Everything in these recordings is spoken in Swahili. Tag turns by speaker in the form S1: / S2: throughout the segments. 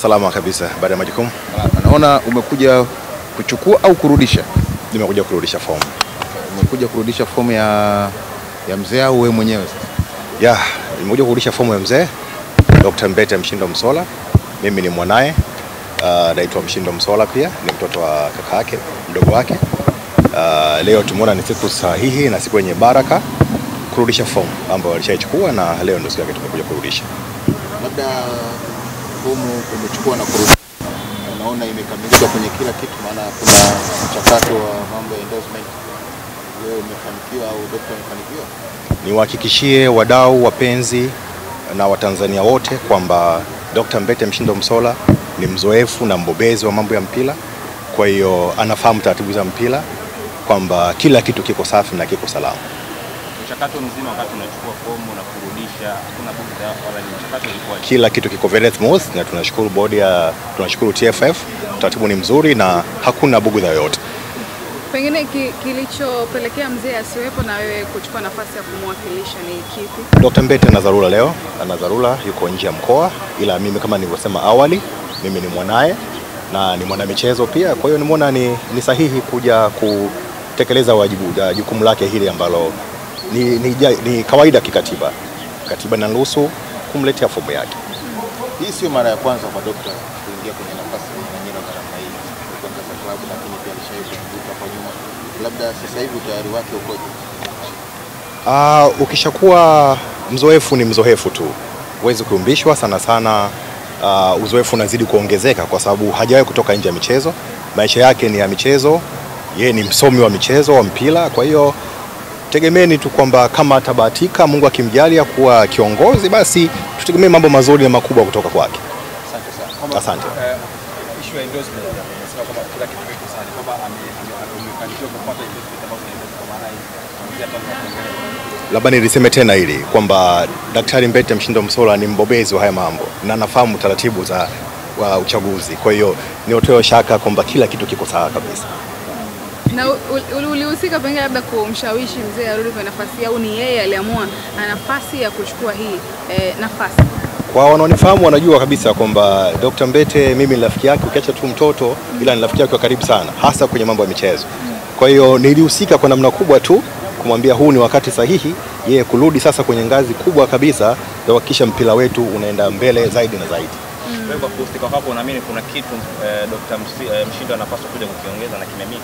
S1: Salama kabisa baada ya majukumu.
S2: Naona umekuja kuchukua au kurudisha?
S1: Nimekuja kurudisha fomu.
S2: Umekuja kurudisha fomu ya mzee au wewe mwenyewe sasa?
S1: Nimekuja kurudisha fomu ya mzee Dr. Mbete Mshindo Msola. Mimi ni mwanae, naitwa Mshindo Msola, pia ni mtoto wa kaka yake mdogo wake. Leo tumeona ni siku sahihi na siku yenye baraka kurudisha fomu ambayo walishaichukua, na leo ndio siku yake tumekuja kurudisha.
S2: Labda fomu umechukua na kurudisha, unaona imekamilika kwenye kila kitu, maana kuna mchakato wa mambo ya endorsement. Wewe umefanikiwa au daktari umefanikiwa?
S1: Niwahakikishie wadau, wapenzi na Watanzania wote kwamba Dr. Mbete Mshindo Msola ni mzoefu na mbobezi wa mambo ya mpira. Kwa hiyo anafahamu taratibu za mpira, kwamba kila kitu kiko safi na kiko salama.
S3: Mchakato mzima wakati unachukua fomu na kurudisha, hakuna bughudha wala ni mchakato ulikuwa?
S1: Kila kitu kiko very smooth, na tunashukuru tunashukuru TFF, taratibu ni mzuri na hakuna bughudha yoyote.
S4: Pengine kilichopelekea mzee asiwepo na wewe kuchukua nafasi ya kumwakilisha ni kipi?
S1: Dr. Mbete ana dharura leo, ana dharura, yuko nje ya mkoa, ila mimi kama nilivyosema awali, mimi ni mwanae na ni mwanamichezo pia. Kwa hiyo nimeona ni sahihi kuja kutekeleza jukumu lake hili ambalo ni kawaida kikatiba. Katiba inaruhusu kumletea fomu yake.
S2: Hii sio mara ya kwanza kwa daktari kuingia kwenye nafasi nyingine kama hii. Kwa sasa klabu, lakini pia alishawahi kutoka kwa nyuma. Labda sasa hivi utayari wake ukoje?
S1: Ukishakuwa mzoefu ni mzoefu tu. Huwezi kuumbishwa sana. Uzoefu unazidi kuongezeka kwa sababu hajawahi kutoka nje ya michezo. Maisha yake ni ya michezo. Yeye ni msomi wa michezo wa mpira. Kwa hiyo tegemeni tu kwamba kama atabahatika, Mungu akimjalia kuwa kiongozi, basi tutegemee mambo mazuri na makubwa kutoka kwake. Asante.
S3: Issue ya endorsement, nasema kama kila kitu kiko sawa, kama amefanikiwa kupata endorsement ambazo inaweza kwa maana hii.
S1: Labda niliseme tena hili kwamba Daktari Mbete Mshindo Msola ni mbobezi wa haya mambo na anafahamu taratibu za uchaguzi. Kwa hiyo niotoe shaka kwamba kila kitu kiko sawa kabisa.
S4: Na ulihusika pengine labda kumshawishi mzee arudi kwa nafasi, au ni yeye aliamua na nafasi ya kuchukua hii nafasi?
S1: Kwa wanaonifahamu wanajua kabisa kwamba Dr. Mbete mimi ni rafiki yake, ukiacha tu mtoto, ila ni rafiki yake wa karibu sana, hasa kwenye mambo ya michezo. Kwa hiyo nilihusika kwa namna kubwa tu kumwambia huu ni wakati sahihi yeye kurudi sasa kwenye ngazi kubwa kabisa ya kuhakikisha mpira wetu unaenda mbele zaidi na zaidi.
S3: Wewe kwa kuhusika hapo unaamini kuna kitu Dr. Mshindo anapaswa kuja kukiongeza na kimemisi?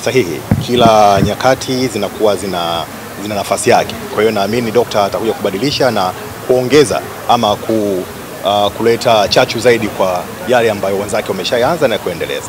S3: Sahihi. Kila nyakati zinakuwa zina nafasi yake. Kwa hiyo naamini daktari atakuja kubadilisha na kuongeza ama kuleta chachu zaidi kwa yale ambayo wenzake wameshaanza na kuendeleza.